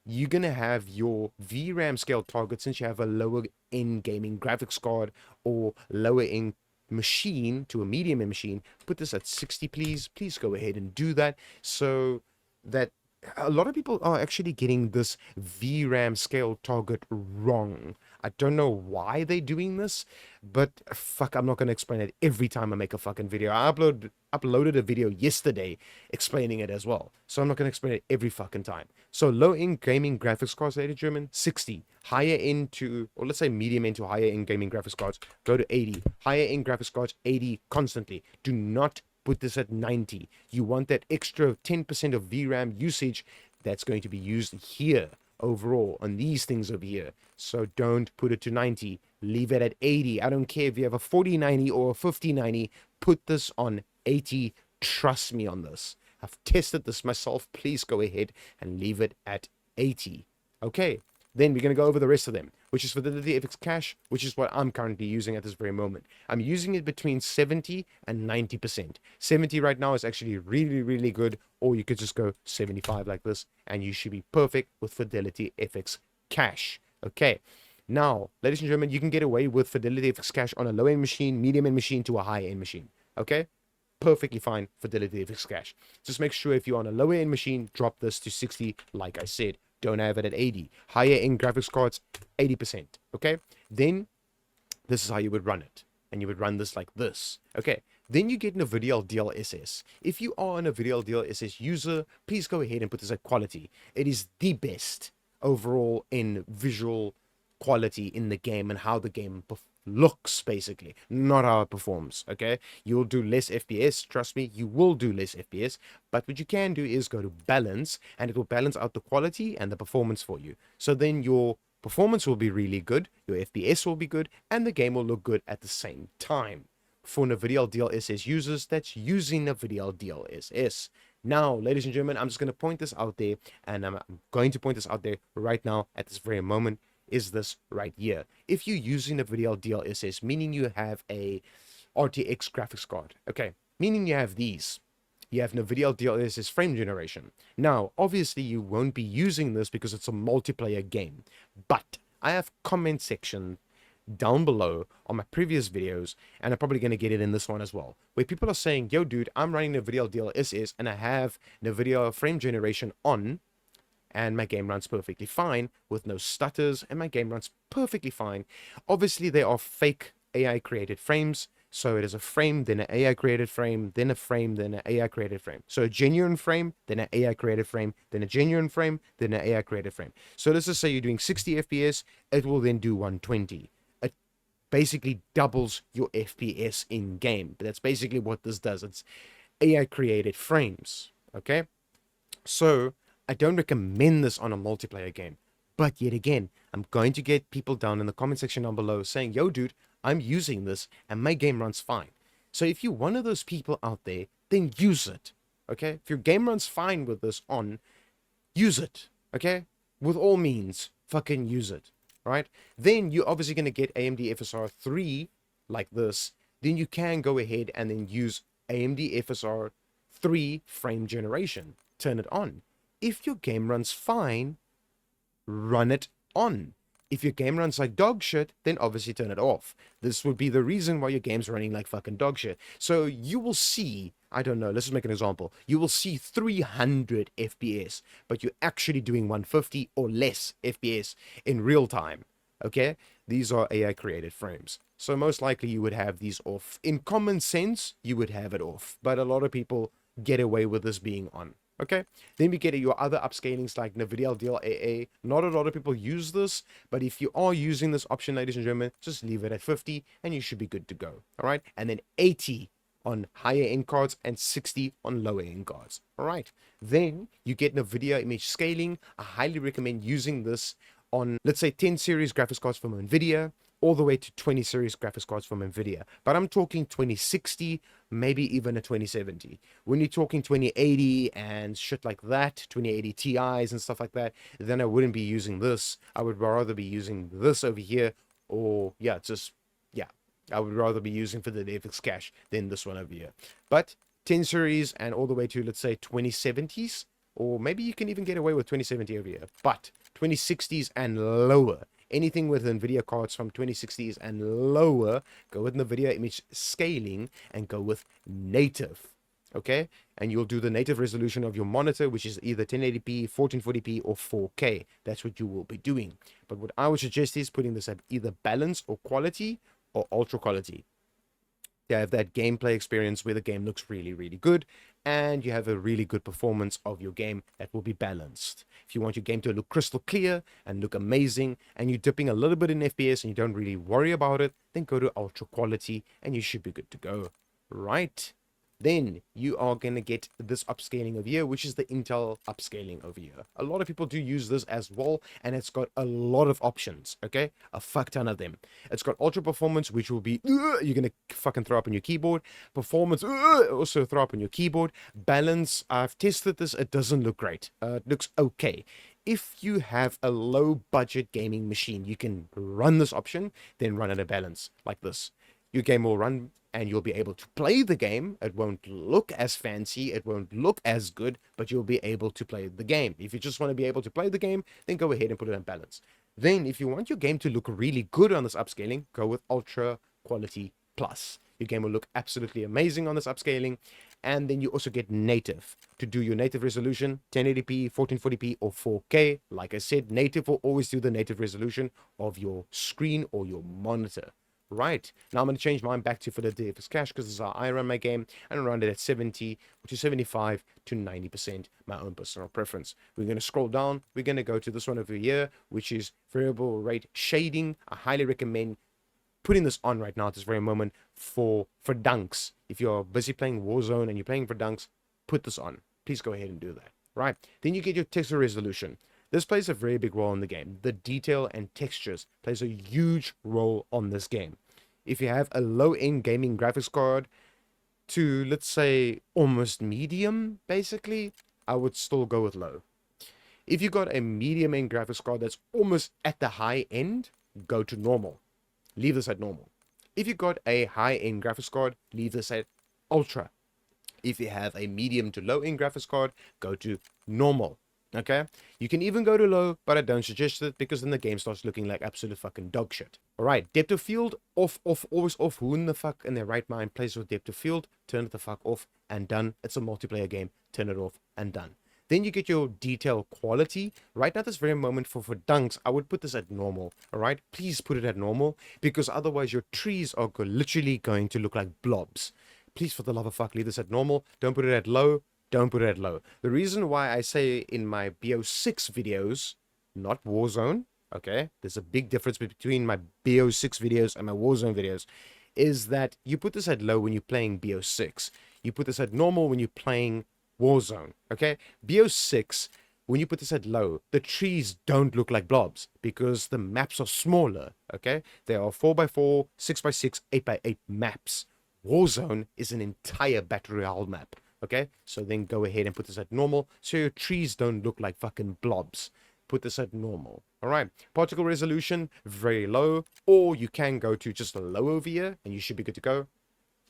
you're going to have your VRAM scale target since you have a lower-end gaming graphics card or lower-end machine to a medium end machine. Put this at 60, please go ahead and do that, so that a lot of people are actually getting this VRAM scale target wrong. I don't know why they're doing this, but fuck, I'm not going to explain it every time I make a fucking video. I uploaded a video yesterday explaining it as well, so I'm not going to explain it every fucking time. So low-end gaming graphics cards, ladies and gentlemen, 60. Higher end to, or let's say medium end to higher end gaming graphics cards, go to 80. Higher end graphics cards, 80 constantly. Do not put this at 90. You want that extra 10% of VRAM usage that's going to be used here overall on these things over here. So don't put it to 90. Leave it at 80. I don't care if you have a 4090 or a 5090. Put this on 80. Trust me on this. I've tested this myself. Please go ahead and leave it at 80. Okay. Then we're going to go over the rest of them, which is Fidelity FX Cache, which is what I'm currently using at this very moment. I'm using it between 70 and 90%. 70 right now is actually really, really good, or you could just go 75 like this, and you should be perfect with Fidelity FX Cache. Okay. Now, ladies and gentlemen, you can get away with Fidelity FX Cache on a low-end machine, medium-end machine to a high-end machine. Okay? Perfectly fine Fidelity FX Cache. Just make sure if you're on a lower end machine, drop this to 60, like I said. Don't have it at 80. Higher end graphics cards, 80%. Okay? Then, this is how you would run it. And you would run this like this. Okay? Then you get NVIDIA DLSS. If you are an NVIDIA DLSS user, please go ahead and put this at quality. It is the best overall in visual quality in the game and how the game looks, basically, not how it performs. Okay, you'll do less FPS, trust me, you will do less FPS, but what you can do is go to balance, and it will balance out the quality and the performance for you. So then your performance will be really good, your FPS will be good, and the game will look good at the same time. For NVIDIA DLSS users that's using NVIDIA DLSS. Now, ladies and gentlemen, I'm just going to point this out there, and I'm going to point this out there right now at this very moment, is this right here. If you're using a NVIDIA DLSS, meaning you have a RTX graphics card, okay, meaning you have these, you have NVIDIA DLSS frame generation. Now, obviously, you won't be using this because it's a multiplayer game, but I have comment section down below on my previous videos, and I'm probably going to get it in this one as well, where people are saying, yo, dude, I'm running NVIDIA DLSS, and I have NVIDIA frame generation on, and my game runs perfectly fine with no stutters, and my game runs perfectly fine. Obviously, they are fake AI created frames. So it is a frame, then an AI created frame, then a frame, then an AI created frame. So a genuine frame, then an AI created frame, then a genuine frame, then an AI created frame. So let's just say you're doing 60 FPS, it will then do 120. It basically doubles your FPS in game. But that's basically what this does. It's AI created frames. Okay? So I don't recommend this on a multiplayer game, but yet again, I'm going to get people down in the comment section down below saying, yo, dude, I'm using this and my game runs fine. So if you're one of those people out there, then use it, okay? If your game runs fine with this on, use it, okay? With all means, fucking use it, right? Then you're obviously going to get AMD FSR 3 like this. Then you can go ahead and then use AMD FSR 3 frame generation. Turn it on. If your game runs fine, run it on. If your game runs like dog shit, then obviously turn it off. This would be the reason why your game's running like fucking dog shit. So you will see, I don't know, let's just make an example. You will see 300 FPS, but you're actually doing 150 or less FPS in real time. Okay? These are AI created frames. So most likely you would have these off. In common sense, you would have it off. But a lot of people get away with this being on. Okay, then we get your other upscalings like NVIDIA DLAA. Not a lot of people use this, but if you are using this option, ladies and gentlemen, just leave it at 50 and you should be good to go. All right, and then 80 on higher end cards and 60 on lower end cards. All right, then you get NVIDIA image scaling. I highly recommend using this on, let's say, 10 series graphics cards from NVIDIA, all the way to 20 series graphics cards from NVIDIA. But I'm talking 2060, maybe even a 2070. When you're talking 2080 and shit like that, 2080 Ti's and stuff like that, then I wouldn't be using this. I would rather be using this over here, or yeah, I would rather be using for the FX Cache than this one over here. But 10 series and all the way to, let's say, 2070s, or maybe you can even get away with 2070 over here, but 2060s and lower. Anything with NVIDIA cards from 2060s and lower, go with NVIDIA image scaling and go with native, okay? And you'll do the native resolution of your monitor, which is either 1080p, 1440p, or 4K. That's what you will be doing. But what I would suggest is putting this at either balance or quality or ultra quality. You have that gameplay experience where the game looks really, really good, and you have a really good performance of your game that will be balanced. If you want your game to look crystal clear and look amazing, and you're dipping a little bit in FPS and you don't really worry about it, then go to ultra quality and you should be good to go. Right? Then you are going to get this upscaling over here, which is the Intel upscaling over here. A lot of people do use this as well, and it's got a lot of options, okay? A fuck ton of them. It's got ultra performance, which will be, you're going to fucking throw up on your keyboard. Performance, also throw up on your keyboard. Balance, I've tested this. It doesn't look great. It looks okay. if you have a low budget gaming machine, you can run this option, then run at a balance like this. Your game will run and you'll be able to play the game. It won't look as fancy, it won't look as good, but you'll be able to play the game. If you just want to be able to play the game, then go ahead and put it on balance. Then if you want your game to look really good on this upscaling, go with Ultra Quality Plus. Your game will look absolutely amazing on this upscaling. And then you also get native to do your native resolution, 1080p, 1440p, or 4K. Like I said, native will always do the native resolution of your screen or your monitor. Right, now I'm going to change mine back to for the DFS cache because this is how I run my game, and I run it at 70 to 75 to 90%, my own personal preference. We're going to scroll down. We're going to go to this one over here, which is variable rate shading. I highly recommend putting this on right now at this very moment for dunks. If you're busy playing Warzone and you're playing for dunks, put this on. Please go ahead and do that. Right, then you get your texture resolution. This plays a very big role in the game. The detail and textures plays a huge role on this game. If you have a low-end gaming graphics card to, let's say, almost medium, basically, I would still go with low. If you got a medium-end graphics card that's almost at the high end, go to normal. Leave this at normal. If you got a high-end graphics card, leave this at ultra. If you have a medium to low-end graphics card, go to normal. Okay, you can even go to low, but I don't suggest it because then the game starts looking like absolute fucking dog shit. Alright, depth of field, off, always off. Who in the fuck in their right mind plays with depth of field? Turn it the fuck off and done. It's a multiplayer game. Turn it off and done. Then you get your detail quality. Right now, at this very moment for dunks, I would put this at normal. Alright, please put it at normal because otherwise your trees are literally going to look like blobs. Please, for the love of fuck, leave this at normal. Don't put it at low. Don't put it at low. The reason why I say in my BO6 videos, not Warzone, okay, there's a big difference between my BO6 videos and my Warzone videos, is that you put this at low when you're playing BO6. You put this at normal when you're playing Warzone, okay? BO6, when you put this at low, the trees don't look like blobs because the maps are smaller, okay? They are 4x4, 6x6, 8x8 maps. Warzone is an entire Battle Royale map. Okay, so then go ahead and put this at normal so your trees don't look like fucking blobs. Put this at normal. All right, particle resolution, very low, or you can go to just a low over here and you should be good to go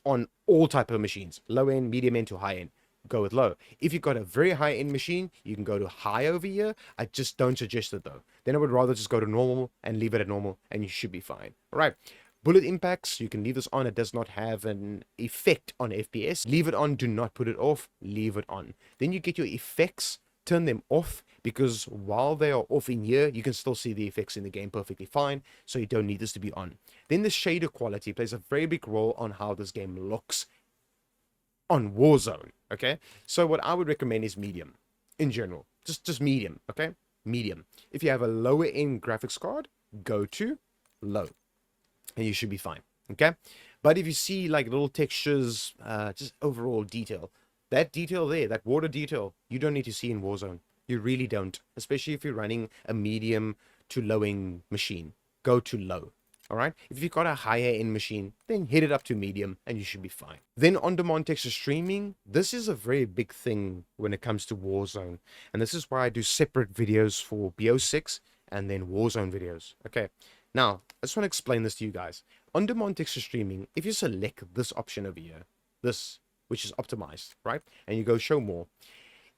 on all type of machines, low end, medium end to high end. Go with low. If you've got a very high end machine, you can go to high over here. I just don't suggest it though. Then I would rather just go to normal and leave it at normal and you should be fine. All right. Bullet impacts, you can leave this on. It does not have an effect on FPS. Leave it on. Do not put it off. Leave it on. Then you get your effects. Turn them off because while they are off in here, you can still see the effects in the game perfectly fine. So you don't need this to be on. Then the shader quality plays a very big role on how this game looks on Warzone. Okay. So what I would recommend is medium in general. Just medium. Okay. Medium. If you have a lower end graphics card, go to low. And you should be fine, okay? But if you see like little textures, just overall detail, that detail there, that water detail, you don't need to see in Warzone. You really don't, especially if you're running a medium to low-end machine. Go to low, all right? If you've got a higher-end machine, then hit it up to medium and you should be fine. Then on-demand texture streaming, this is a very big thing when it comes to Warzone. And this is why I do separate videos for BO6 and then Warzone videos, okay? Now, I just want to explain this to you guys. On-demand texture streaming, if you select this option over here, this, which is optimized, right? And you go show more.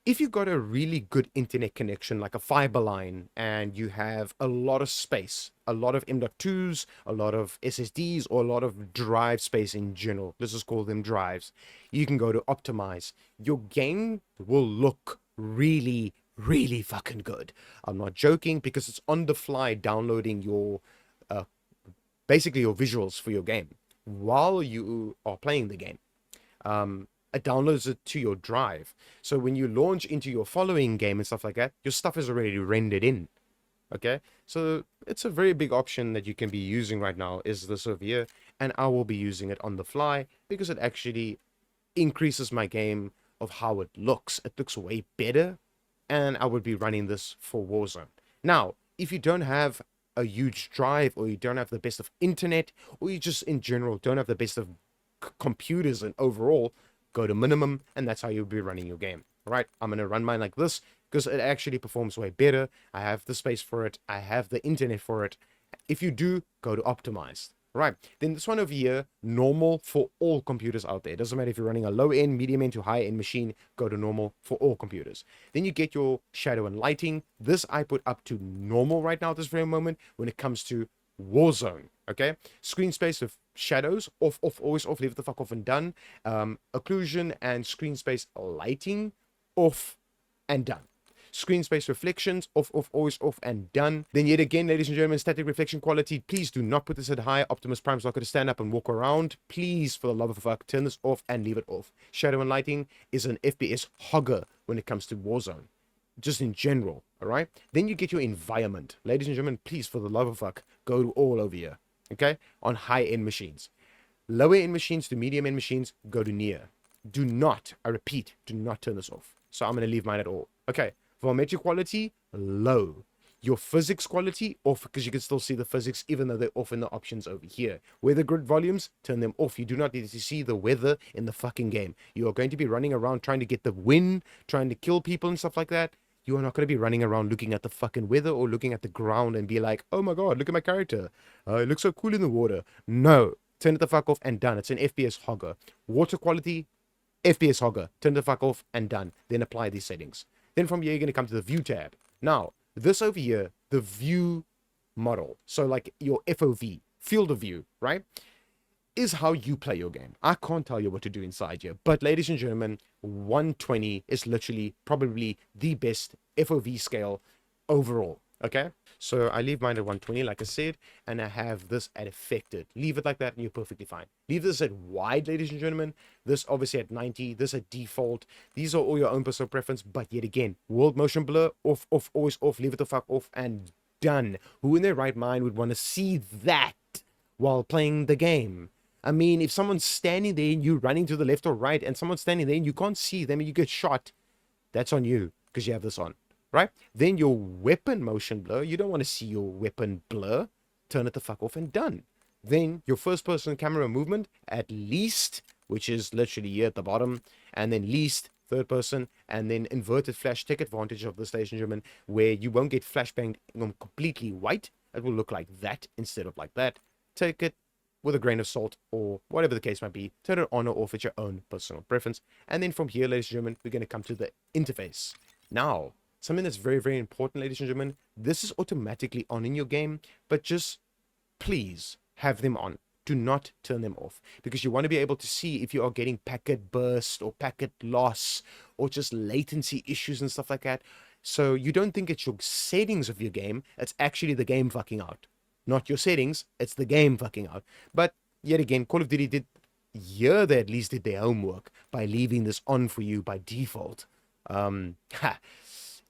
If you've got a really good internet connection, like a fiber line, and you have a lot of space, a lot of M.2s, a lot of SSDs, or a lot of drive space in general, let's just call them drives, you can go to optimize. Your game will look really, really fucking good. I'm not joking because it's on the fly downloading your basically your visuals for your game while you are playing the game. It downloads it to your drive, so when you launch into your following game and stuff like that, your stuff is already rendered in. Okay, so it's a very big option that you can be using right now is this over here, and I will be using it on the fly because it actually increases my game of how it looks. It looks way better, and I would be running this for Warzone. Now, if you don't have a huge drive, or you don't have the best of internet, or you just in general don't have the best of computers and overall, go to minimum, and that's how you'll be running your game. All right, I'm going to run mine like this because it actually performs way better. I have the space for it. I have the internet for it. If you do, go to optimized. Right, then this one over here, normal for all computers out there. It doesn't matter if you're running a low-end, medium-end to high-end machine, go to normal for all computers. Then you get your shadow and lighting. This I put up to normal right now at this very moment when it comes to Warzone, okay? Screen space with shadows, off, off, always off, leave it the fuck off and done. Occlusion and screen space lighting, off and done. Screen space reflections, off, off, always off and done. Then yet again, ladies and gentlemen, static reflection quality, please do not put this at high. Optimus Prime's not going to stand up and walk around. Please, for the love of fuck, turn this off and leave it off. Shadow and lighting is an FPS hogger when it comes to Warzone, just in general, all right? Then you get your environment. Ladies and gentlemen, please, for the love of fuck, go to all over here, okay? On high-end machines. Lower-end machines to medium-end machines, go to near. Do not, I repeat, do not turn this off. So I'm going to leave mine at all. Okay. Volumetric quality, low. Your physics quality, off, because you can still see the physics, even though they're off in the options over here. Weather grid volumes, turn them off. You do not need to see the weather in the fucking game. You are going to be running around trying to get the win, trying to kill people and stuff like that. You are not going to be running around looking at the fucking weather or looking at the ground and be like, oh my god, look at my character. It looks so cool in the water. No. Turn it the fuck off and done. It's an FPS hogger. Water quality, FPS hogger. Turn the fuck off and done. Then apply these settings. Then from here, you're going to come to the view tab. Now, this over here, the view model, so like your FOV, field of view, right, is how you play your game. I can't tell you what to do inside here, but ladies and gentlemen, 120 is literally probably the best FOV scale overall, okay? So I leave mine at 120, like I said, and I have this at affected. Leave it like that and you're perfectly fine. Leave this at wide, ladies and gentlemen. This obviously at 90, this at default. These are all your own personal preference, but yet again, world motion blur, off, off, always off, leave it the fuck off, and done. Who in their right mind would want to see that while playing the game? I mean, if someone's standing there and you're running to the left or right, and someone's standing there and you can't see them and you get shot, that's on you, because you have this on. Right? Then your weapon motion blur, you don't want to see your weapon blur. Turn it the fuck off and done. Then your first person camera movement at least, which is literally here at the bottom, and then least, third person, and then inverted flash. Take advantage of this, ladies and gentlemen, where you won't get flashbanged completely white. It will look like that instead of like that. Take it with a grain of salt or whatever the case might be. Turn it on or off at your own personal preference. And then from here, ladies and gentlemen, we're going to come to the interface. Now, something that's very, very important, ladies and gentlemen, this is automatically on in your game, but just please have them on. Do not turn them off, because you want to be able to see if you are getting packet burst or packet loss or just latency issues and stuff like that. So you don't think it's your settings of your game, it's actually the game fucking out. Not your settings, it's the game fucking out. But yet again, Call of Duty did, they at least did their homework by leaving this on for you by default.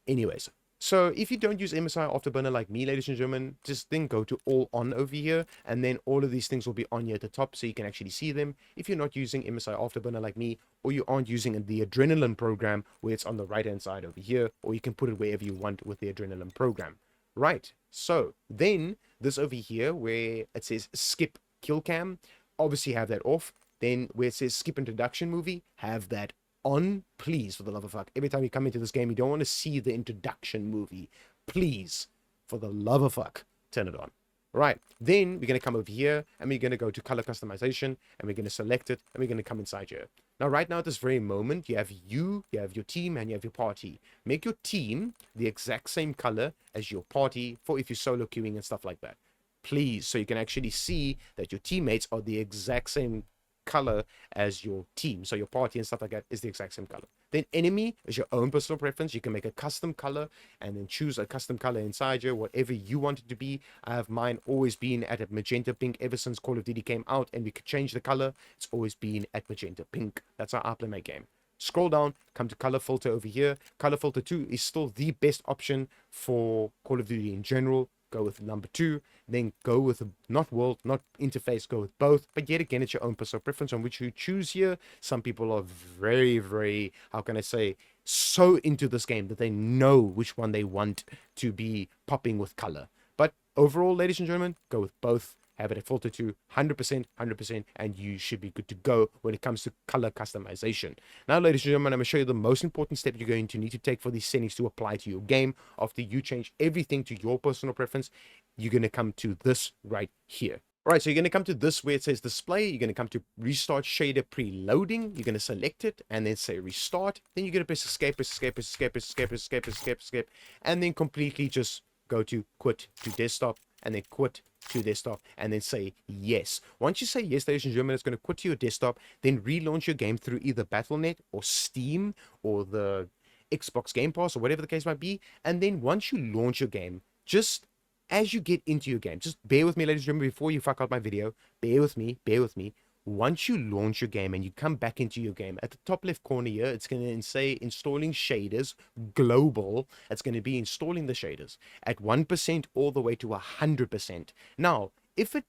Anyways, so if you don't use MSI Afterburner like me, ladies and gentlemen, just then go to all on over here, and then all of these things will be on here at the top so you can actually see them. If you're not using MSI Afterburner like me, or you aren't using the Adrenaline program, where it's on the right hand side over here, or you can put it wherever you want with the Adrenaline program. Right, so then this over here where it says skip kill cam, obviously have that off. Then where it says skip introduction movie, have that on. Please, for the love of fuck, every time you come into this game, you don't want to see the introduction movie. Please, for the love of fuck, turn it on. Right, then we're going to come over here and we're going to go to color customization and we're going to select it and we're going to come inside here. Now, right now at this very moment, you have your team, and you have your party. Make your team the exact same color as your party for if you're solo queuing and stuff like that. Please, so you can actually see that your teammates are the exact same color as your team, so your party and stuff like that is the exact same color. Then enemy is your own personal preference. You can make a custom color and then choose a custom color inside here, whatever you want it to be. I have mine always been at a magenta pink ever since Call of Duty came out, and we could change the color. It's always been at magenta pink. That's how I play my game. Scroll down, come to color filter over here. Color filter 2 is still the best option for Call of Duty in general. Go with number 2, then go with not world, not interface, go with both. But yet again, it's your own personal preference on which you choose here. Some people are very, very, how can I say, so into this game that they know which one they want to be popping with color. But overall, ladies and gentlemen, go with both. have it at filter to 100%, and you should be good to go when it comes to color customization. Now, ladies and gentlemen, I'm going to show you the most important step you're going to need to take for these settings to apply to your game. After you change everything to your personal preference, you're going to come to this right here. All right, so you're going to come to this where it says display. You're going to come to restart shader preloading. You're going to select it and then say restart. Then you're going to press escape, and then completely just go to quit to desktop, and then quit to desktop, and then say yes. Once you say yes, ladies and gentlemen, it's going to quit to your desktop. Then relaunch your game through either Battle.net or Steam or the Xbox Game Pass or whatever the case might be. And then once you launch your game, just as you get into your game, just bear with me, ladies and gentlemen, before you fuck out my video. Bear with me. Once you launch your game and you come back into your game, at the top left corner here, it's going to say installing shaders global. It's going to be installing the shaders at 1% all the way to 100%. Now, if it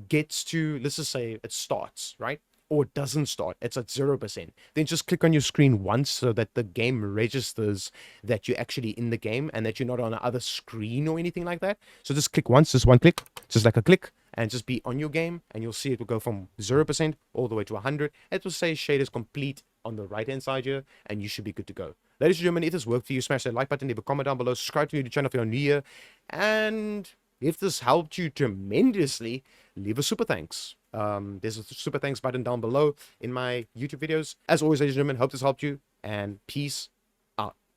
gets to, let's just say it starts, right? Or it doesn't start, it's at 0%. Then just click on your screen once so that the game registers that you're actually in the game and that you're not on another screen or anything like that. So just click once, just one click, just like a click, and just be on your game, and you'll see it will go from 0% all the way to 100. It will say shaders complete on the right hand side here, and you should be good to go. Ladies and gentlemen, if this worked for you, smash that like button, leave a comment down below, subscribe to the channel if you're new here, and if this helped you tremendously, leave a super thanks. There's a super thanks button down below in my YouTube videos. As always, ladies and gentlemen, hope this helped you, and peace